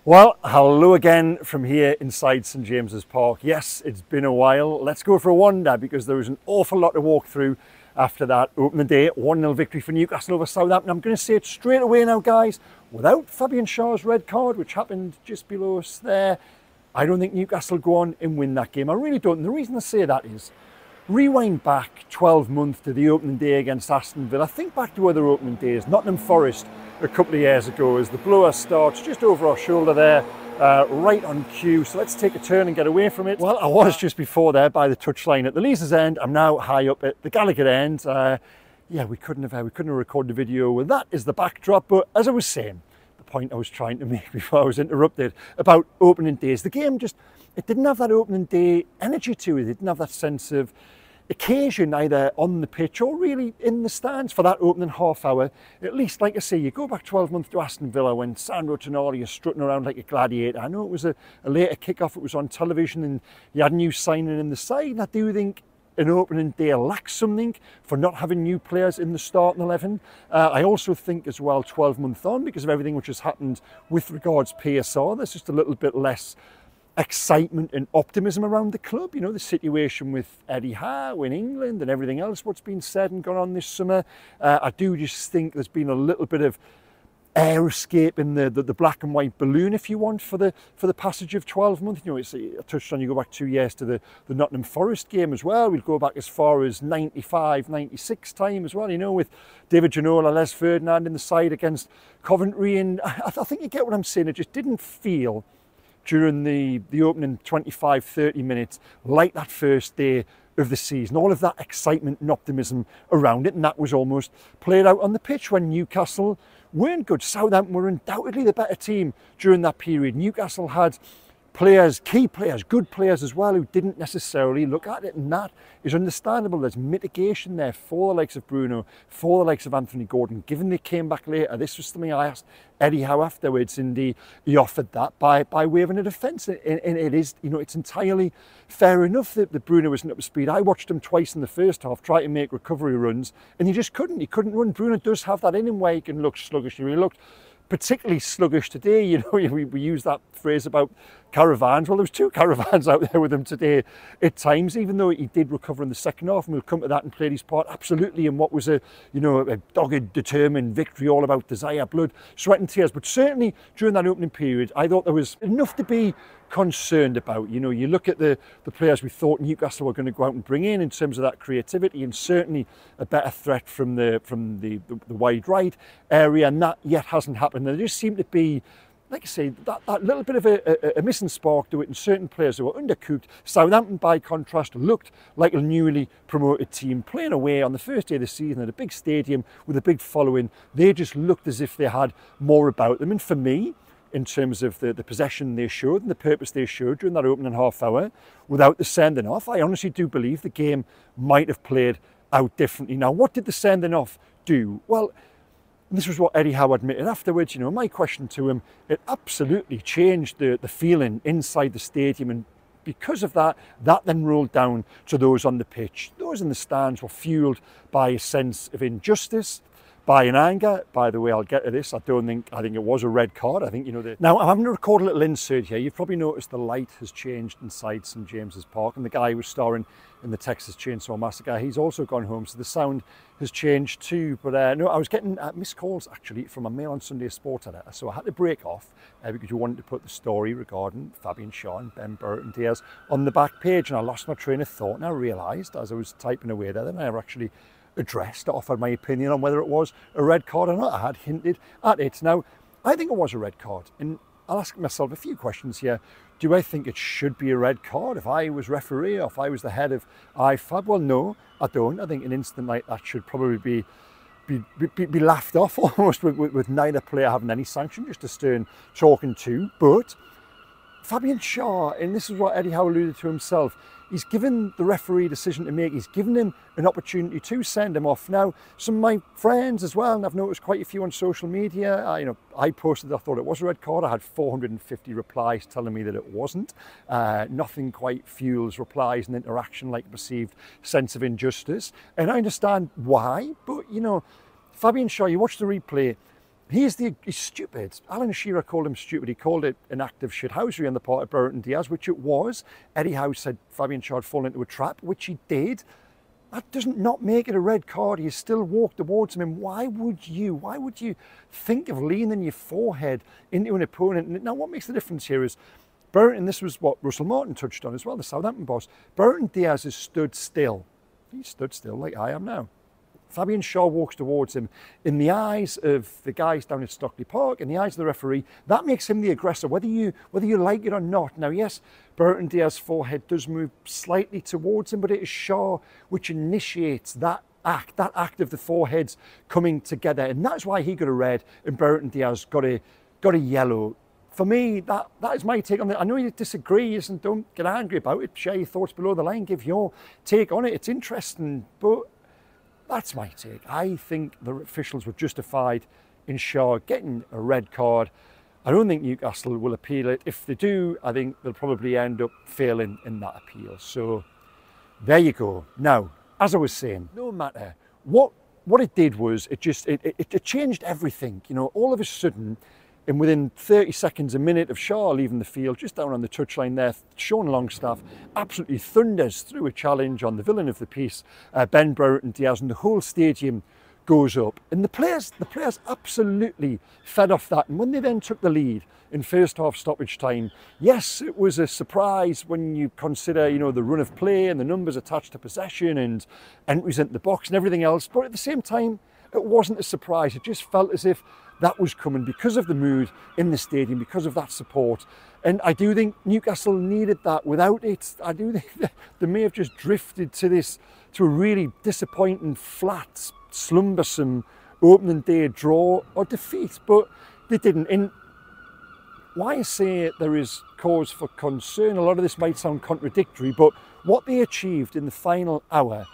Well, hello again from here inside St James's Park. Yes, it's been a while. Let's go for a wander because there was an awful lot to walk through after that opening day 1-0 victory for Newcastle over Southampton. I'm going to say it straight away now, guys. Without Fabian Schär's red card, which happened just below us there, I don't think Newcastle go on and win that game. I really don't. And the reason I say that is, rewind back 12 months to the opening day against Aston Villa. Think back to other opening days. Nottingham Forest a couple of years ago as the blower starts just over our shoulder there, right on cue. So let's take a turn and get away from it. Well, I was just before there by the touchline at the Leazes end. I'm now high up at the Gallagher end. Yeah, we couldn't have recorded the video with that as the backdrop. But as I was saying, the point I was trying to make before I was interrupted about opening days, the game just, it didn't have that opening day energy to it. It didn't have that sense of occasion either on the pitch or really in the stands for that opening half hour. At least, like I say, you go back 12 months to Aston Villa when Sandro Tonali is strutting around like a gladiator. I know it was a later kick-off, it was on television and you had a new signing in the side. And I do think an opening day lacks something for not having new players in the starting 11. I also think as well 12 months on, because of everything which has happened with regards PSR, there's just a little bit less excitement and optimism around the club. You know, the situation with Eddie Howe in England and everything else what's been said and gone on this summer. I do just think there's been a little bit of air escape in the black and white balloon, if you want, for the passage of 12 months. You know, it's, I touched on, you go back 2 years to the Nottingham Forest game as well. We'll go back as far as 95, 96 time as well, you know, with David Ginola, Les Ferdinand in the side against Coventry. And I think you get what I'm saying. It just didn't feel during the opening 25, 30 minutes like that first day of the season. All of that excitement and optimism around it, and that was almost played out on the pitch when Newcastle weren't good. Southampton were undoubtedly the better team during that period. Newcastle had players, key players, good players as well, who didn't necessarily look at it, and that is understandable. There's mitigation there for the likes of Bruno, for the likes of Anthony Gordon, given they came back later. This was something I asked Eddie Howe afterwards, and he offered that by waving a defence, and it is, you know, it's entirely fair enough that Bruno isn't up to speed. I watched him twice in the first half try to make recovery runs, and he just couldn't. He couldn't run. Bruno does have that in him where he can look sluggish. He looked particularly sluggish today. You know, we use that phrase about caravans. Well, there was two caravans out there with him today at times, even though he did recover in the second half, and we'll come to that and played his part absolutely in what was a dogged, determined victory, all about desire, blood, sweat and tears. But certainly during that opening period, I thought there was enough to be concerned about. You know, you look at the players we thought Newcastle were going to go out and bring in terms of that creativity, and certainly a better threat from the wide right area, and that yet hasn't happened. There just seemed to be, like I say, that little bit of a missing spark to it in certain players who were undercooked. Southampton, by contrast, looked like a newly promoted team playing away on the first day of the season at a big stadium with a big following. They just looked as if they had more about them. And for me, in terms of the possession they showed and the purpose they showed during that opening half hour, without the sending off, I honestly do believe the game might have played out differently. Now, what did the sending off do? Well, this was what Eddie Howe admitted afterwards. You know, my question to him, it absolutely changed the feeling inside the stadium, and because of that then rolled down to those on the pitch. Those in the stands were fueled by a sense of injustice, by an anger. By the way, I'll get to this. I think it was a red card. I think, you know, now I'm going to record a little insert here. You've probably noticed the light has changed inside St James's Park, and the guy who was starring in the Texas Chainsaw Massacre, he's also gone home, so the sound has changed too. But no, I was getting missed calls actually from a Mail on Sunday Sport editor, so I had to break off because you wanted to put the story regarding Fabian Schär and Ben Burton Diaz on the back page, and I lost my train of thought, and I realised as I was typing away there that I never actually addressed, offered my opinion on whether it was a red card or not. I had hinted at it. Now, I think it was a red card, and I'll ask myself a few questions here. Do I think it should be a red card if I was referee or if I was the head of IFAB? Well, no, I don't. I think an incident like that should probably be laughed off almost with neither player having any sanction, just a stern talking to. But Fabian Schär, and this is what Eddie Howe alluded to himself, he's given the referee a decision to make. He's given him an opportunity to send him off. Now, some of my friends as well, and I've noticed quite a few on social media, I posted I thought it was a red card. I had 450 replies telling me that it wasn't. Nothing quite fuels replies and interaction like a perceived sense of injustice. And I understand why, but, you know, Fabian Schär, you watch the replay, He's stupid. Alan Shearer called him stupid. He called it an act of shithousery on the part of Brereton Diaz, which it was. Eddie Howe said Fabian Schär had fallen into a trap, which he did. That doesn't not make it a red card. He still walked towards him. And why would you think of leaning your forehead into an opponent? Now, what makes the difference here is Brereton, this was what Russell Martin touched on as well, the Southampton boss. Brereton Diaz has stood still. He stood still like I am now. Fabian Schär walks towards him. In the eyes of the guys down at Stockley Park, in the eyes of the referee, that makes him the aggressor, whether you like it or not. Now, yes, Brereton Diaz's forehead does move slightly towards him, but it is Schär which initiates that act of the foreheads coming together. And that's why he got a red and Brereton Diaz got a yellow. For me, that is my take on it. I know you disagree, and don't get angry about it. Share your thoughts below the line, give your take on it. It's interesting, but that's my take. I think the officials were justified in Schär getting a red card. I don't think Newcastle will appeal it. If they do, I think they'll probably end up failing in that appeal. So there you go. Now, as I was saying, no matter what it did was it changed everything. You know, all of a sudden, and within 30 seconds, a minute of Schär leaving the field, just down on the touchline there, Sean Longstaff absolutely thunders through a challenge on the villain of the piece, Ben Brereton Diaz, and the whole stadium goes up. And the players absolutely fed off that. And when they then took the lead in first half stoppage time, yes, it was a surprise when you consider, you know, the run of play and the numbers attached to possession and entries into the box and everything else. But at the same time, it wasn't a surprise. It just felt as if that was coming because of the mood in the stadium, because of that support. And I do think Newcastle needed that. Without it, I do think they may have just drifted to a really disappointing, flat, slumbersome opening day draw or defeat. But they didn't. And why I say there is cause for concern, a lot of this might sound contradictory, but what they achieved in the final hour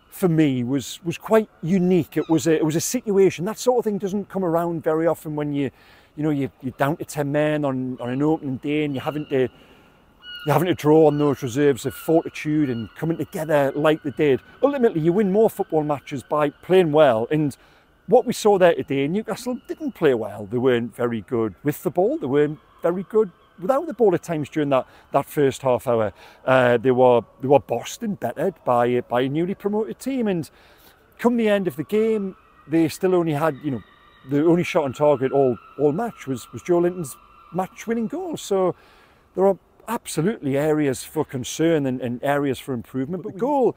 for me was quite unique. It was a situation. That sort of thing doesn't come around very often when you're down to 10 men on an opening day and you're having to draw on those reserves of fortitude and coming together like they did. Ultimately, you win more football matches by playing well. And what we saw there today, Newcastle didn't play well. They weren't very good with the ball. They weren't very good without the ball at times during that first half hour. They were bossed and bettered by a newly promoted team, and come the end of the game, they still only had, you know, the only shot on target all match was Joelinton's match-winning goal. So there are absolutely areas for concern and areas for improvement. But the goal,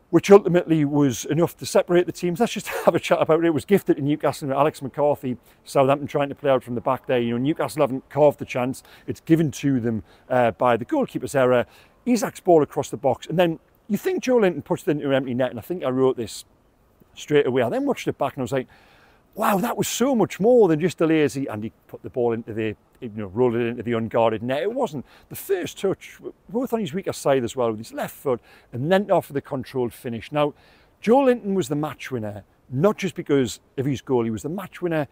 which ultimately was enough to separate the teams, let's just have a chat about it. It was gifted to Newcastle and Alex McCarthy. Southampton trying to play out from the back there. You know, Newcastle haven't carved the chance. It's given to them by the goalkeeper's error. Isak's ball across the box. And then you think Joelinton puts it into an empty net. And I think I wrote this straight away. I then watched it back and I was like, wow, that was so much more than just a lazy, and he put the ball into the, you know, rolled it into the unguarded net. It wasn't. The first touch, both on his weaker side as well, with his left foot, and then off with a controlled finish. Now, Joelinton was the match winner, not just because of his goal. He was the match winner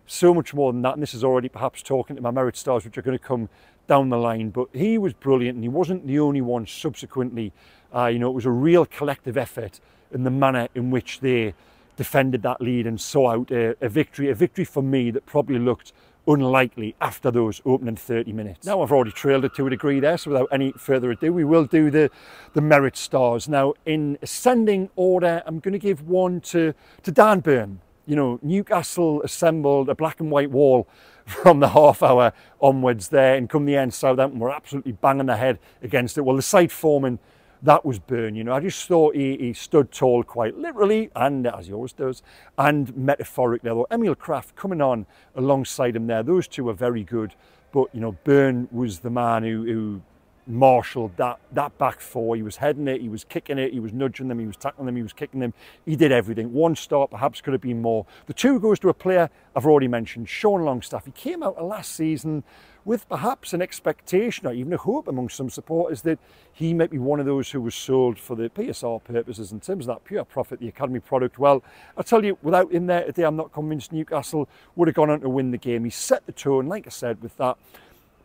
so much more than that. And this is already perhaps talking to my merit stars, which are going to come down the line. But he was brilliant, and he wasn't the only one subsequently. You know, it was a real collective effort in the manner in which they defended that lead and saw out a victory for me that probably looked unlikely after those opening 30 minutes. Now, I've already trailed it to a degree there, so without any further ado, we will do the merit stars. Now, in ascending order, I'm going to give one to Dan Burn. You know, Newcastle assembled a black and white wall from the half hour onwards there, and come the end, Southampton were absolutely banging their head against it. Well, the side foreman, that was Burn. You know, I just thought he stood tall quite literally, and as he always does, and metaphorically. Although Emil Kraft coming on alongside him there, those two were very good. But, you know, Burn was the man who marshalled that back four. He was heading it, he was kicking it, he was nudging them, he was tackling them, he was kicking them. He did everything. One start perhaps could have been more. The two goes to a player I've already mentioned, Sean Longstaff. He came out of last season with perhaps an expectation or even a hope among some supporters that he might be one of those who was sold for the PSR purposes in terms of that pure profit, the academy product. Well, I'll tell you, without him there today, I'm not convinced Newcastle would have gone on to win the game. He set the tone, like I said, with that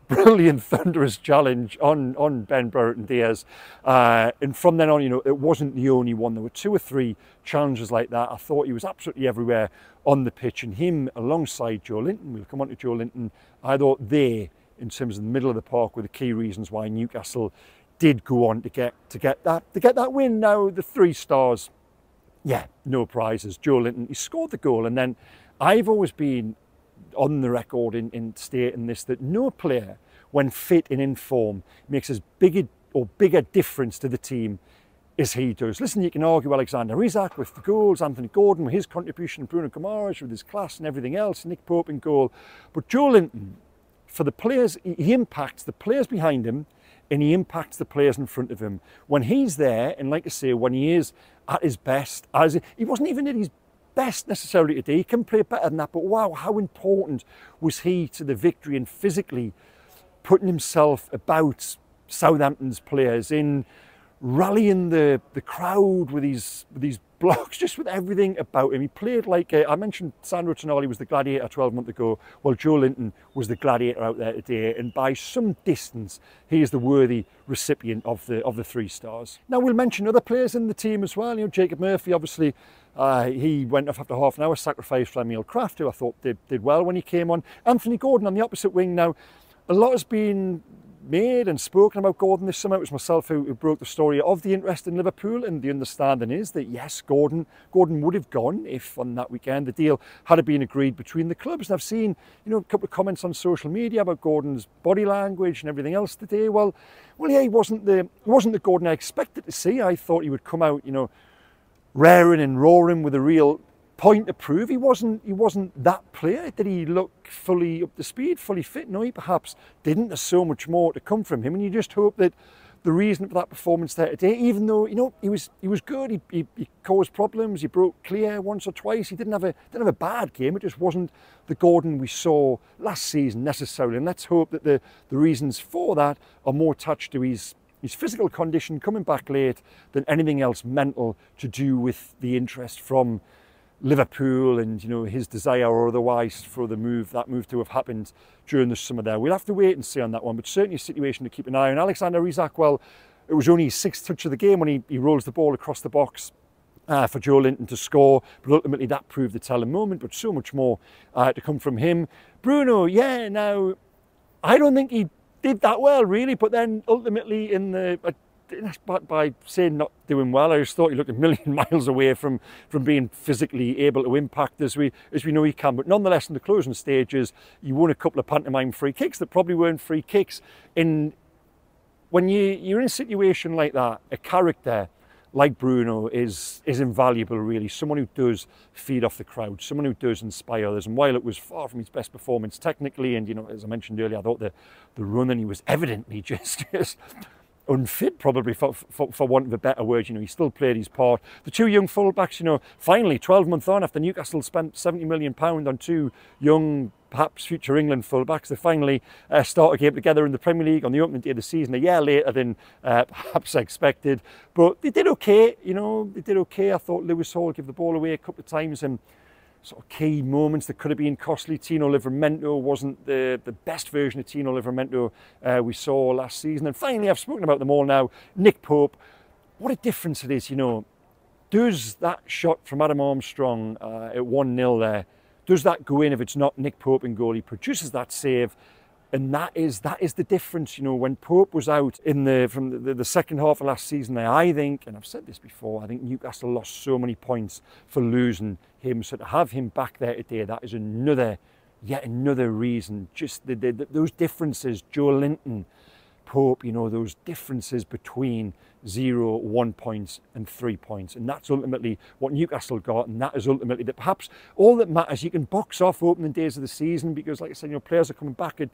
brilliant, thunderous challenge on Ben Brereton Diaz. And from then on, you know, it wasn't the only one. There were 2 or 3 challenges like that. I thought he was absolutely everywhere on the pitch, and him alongside Joelinton, we'll come on to Joelinton, I thought they, in terms of the middle of the park, were the key reasons why Newcastle did go on to get that win. Now, the 3 stars, yeah, no prizes. Joelinton, he scored the goal, and then I've always been on the record in stating this, that no player, when fit and in form, makes as big or bigger difference to the team as he does. Listen, you can argue Alexander Isak with the goals, Anthony Gordon with his contribution, Bruno Guimaraes with his class and everything else, Nick Pope in goal. But Joelinton, for the players, he impacts the players behind him, and he impacts the players in front of him. When he's there, and like I say, when he is at his best, as he wasn't even at his best necessarily today, he can play better than that, but wow, how important was he to the victory, and physically putting himself about Southampton's players, in rallying the crowd with these blocks, just with everything about him. He played like I mentioned Sandro Tonali was the gladiator 12 months ago. Well, Joelinton was the gladiator out there today, and by some distance he is the worthy recipient of the 3 stars. Now, we'll mention other players in the team as well. You know, Jacob Murphy, obviously, he went off after half an hour, sacrificed for Emil Kraft, who I thought did well when he came on. Anthony Gordon on the opposite wing. Now, a lot has been made and spoken about Gordon this summer. It was myself who broke the story of the interest in Liverpool, and the understanding is that yes, Gordon would have gone if on that weekend the deal had been agreed between the clubs. And I've seen, you know, a couple of comments on social media about Gordon's body language and everything else today. Well, yeah, he wasn't the Gordon I expected to see. I thought he would come out, you know, raring and roaring with a real point to prove. He wasn't that player. Did he look fully up to speed, fully fit? No, he perhaps didn't. There's so much more to come from him, and you just hope that the reason for that performance there today, even though, you know, he was good, he caused problems, he broke clear once or twice, he didn't have a bad game. It just wasn't the Gordon we saw last season necessarily, and let's hope that the reasons for that are more attached to his physical condition, coming back late, than anything else mental to do with the interest from Liverpool and, you know, his desire or otherwise for that move to have happened during the summer there. We'll have to wait and see on that one, but certainly a situation to keep an eye on. Alexander Isak, well, it was only his 6th touch of the game when he rolls the ball across the box for Joelinton to score, but ultimately that proved the telling moment, but so much more to come from him. Bruno, yeah, now, I don't think he did that well really, but then ultimately in the by saying not doing well, I just thought he looked a million miles away from being physically able to impact as we know he can. But nonetheless, in the closing stages, he won a couple of pantomime free kicks that probably weren't free kicks. And when you're in a situation like that, a character like Bruno is invaluable really. Someone who does feed off the crowd, someone who does inspire others. And while it was far from his best performance technically, and, you know, as I mentioned earlier, I thought the running, he was evidently just unfit, probably for want of a better word. You know, he still played his part. The 2 young fullbacks, you know, finally 12 months on, after Newcastle spent £70 million on 2 young, perhaps future England fullbacks, they finally start a game together in the Premier League on the opening day of the season, a year later than perhaps expected. But they did okay, you know, they did okay. I thought Lewis Hall gave the ball away a couple of times, and sort of key moments that could have been costly. Tino Livramento wasn't the best version of Tino Livramento we saw last season. And finally, I've spoken about them all now, Nick Pope. What a difference it is, you know. Does that shot from Adam Armstrong at 1-0 there, does that go in if it's not Nick Pope in goal? He produces that save, and that is the difference. You know, when Pope was out from the second half of last season there, I think, and I've said this before, I think Newcastle lost so many points for losing him. So to have him back there today, that is yet another reason. Just those differences, Joelinton, Pope, you know, those differences between 0, 1 points and 3 points. And that's ultimately what Newcastle got, and that is ultimately perhaps all that matters. You can box off opening days of the season because, like I said, you know, players are coming back at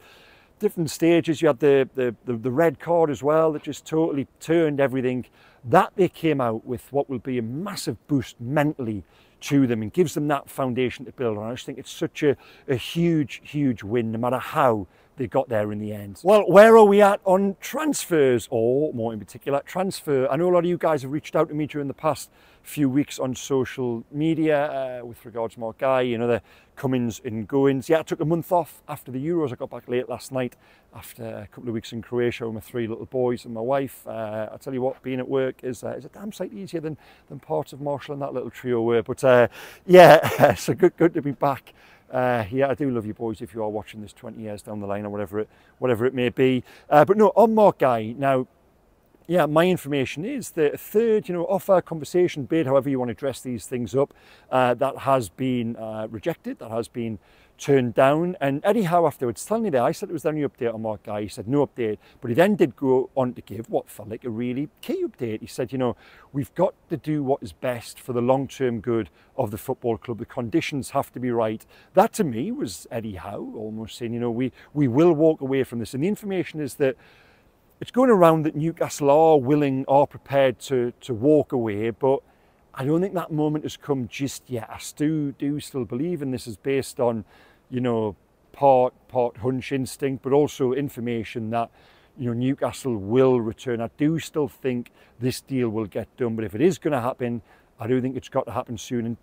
different stages. You had the red card as well that just totally turned everything. That they came out with what will be a massive boost mentally to them and gives them that foundation to build on. I just think it's such a huge win, no matter how they got there in the end. Well, where are we at on transfers, or more in particular, transfer? I know a lot of you guys have reached out to me during the past few weeks on social media with regards to Mark Guy, you know, the comings and goings. Yeah, I took a month off after the Euros. I got back late last night after a couple of weeks in Croatia with my 3 little boys and my wife. I tell you what, being at work is a damn sight easier than parts of Marshall and that little trio were. But yeah, so good to be back. Yeah, I do love you boys if you are watching this 20 years down the line or whatever it may be. But no, on Mark Guy, now, yeah, my information is that a third, you know, offer, conversation, bid, however you want to dress these things up, that has been rejected, that has been turned down. And Eddie Howe afterwards telling me there, I said it was there any update on Mark Guy. He said no update, but he then did go on to give what felt like a really key update. He said, you know, we've got to do what is best for the long-term good of the football club. The conditions have to be right. That to me was Eddie Howe almost saying, you know, we will walk away from this. And the information is that it's going around that Newcastle are willing, are prepared to walk away, but I don't think that moment has come just yet. I do still believe, and this is based on, you know, part hunch instinct, but also information that, you know, Newcastle will return. I do still think this deal will get done, but if it is going to happen, I do think it's got to happen soon. And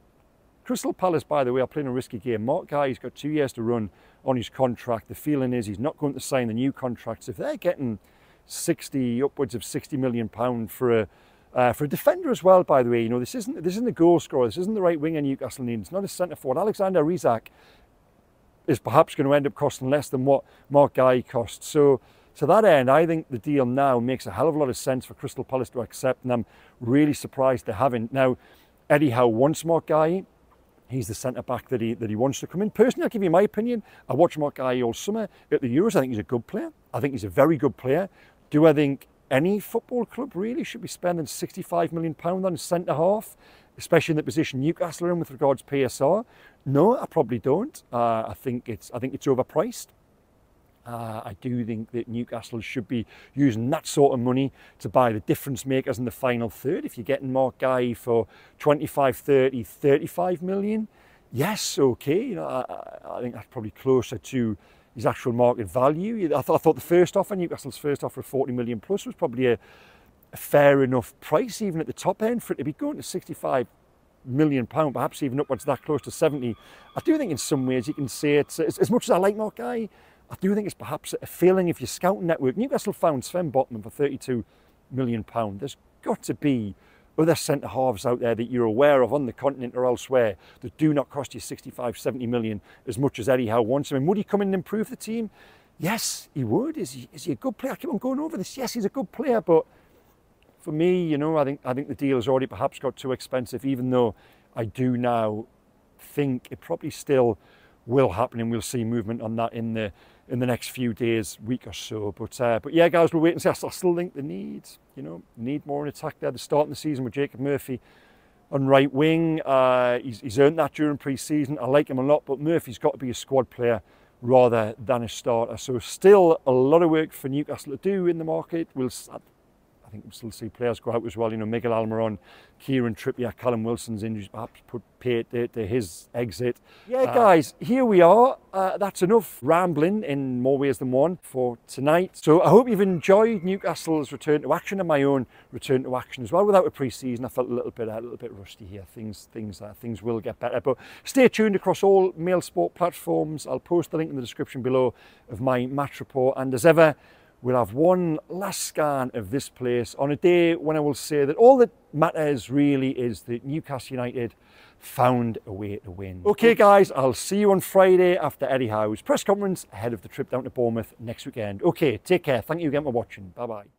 Crystal Palace, by the way, are playing a risky game. Mark Guy, he's got 2 years to run on his contract. The feeling is he's not going to sign the new contracts. If they're getting upwards of 60 million pound for a defender as well, by the way, you know, this isn't a goal scorer, this isn't the right winger Newcastle needs, it's not a centre forward. Alexander Isak is perhaps going to end up costing less than what Mark Guy costs. So to that end, I think the deal now makes a hell of a lot of sense for Crystal Palace to accept, and I'm really surprised they haven't. Now, Eddie Howe wants Mark Guy. He's the centre-back that he wants to come in. Personally, I'll give you my opinion. I watched Mark Guy all summer at the Euros. I think he's a good player. I think he's a very good player. Do I think any football club really should be spending £65 million on a centre-half, especially in the position Newcastle are in with regards to PSR? No, I probably don't. I think it's overpriced. I do think that Newcastle should be using that sort of money to buy the difference makers in the final third. If you're getting Mark Guy for 25, 30, 35 million, yes, okay. You know, I think that's probably closer to his actual market value. I thought the first offer, Newcastle's first offer of 40 million plus, was probably a fair enough price, even at the top end, for it to be going to 65 million pound, perhaps even upwards that close to 70. I do think in some ways you can say it's, as much as I like Mark Guy, I do think it's perhaps a failing if your scouting network. Newcastle found Sven Botman for 32 million pound. There's got to be other centre halves out there that you're aware of on the continent or elsewhere that do not cost you 65, 70 million as much as Eddie Howe wants. I mean, would he come in and improve the team? Yes, he would. Is he a good player? I keep on going over this. Yes, he's a good player, but for me, you know, I think the deal has already perhaps got too expensive, even though I do now think it probably still will happen and we'll see movement on that in the next few days, week or so. But yeah, guys, we'll wait and see. I still think they need more in attack there. They're starting the season with Jacob Murphy on right wing. He's earned that during pre-season. I like him a lot, but Murphy's got to be a squad player rather than a starter. So still a lot of work for Newcastle to do in the market. I think we'll still see players go out as well. You know, Miguel Almiron, Kieran Trippier, Callum Wilson's injuries perhaps put paid to his exit. Yeah, guys, here we are. That's enough rambling in more ways than one for tonight. So I hope you've enjoyed Newcastle's return to action and my own return to action as well. Without a pre-season, I felt a little bit rusty here. Things will get better. But stay tuned across all Mail Sport platforms. I'll post the link in the description below of my match report. And as ever, we'll have one last scan of this place on a day when I will say that all that matters really is that Newcastle United found a way to win. Okay, guys, I'll see you on Friday after Eddie Howe's press conference ahead of the trip down to Bournemouth next weekend. Okay, take care. Thank you again for watching. Bye-bye.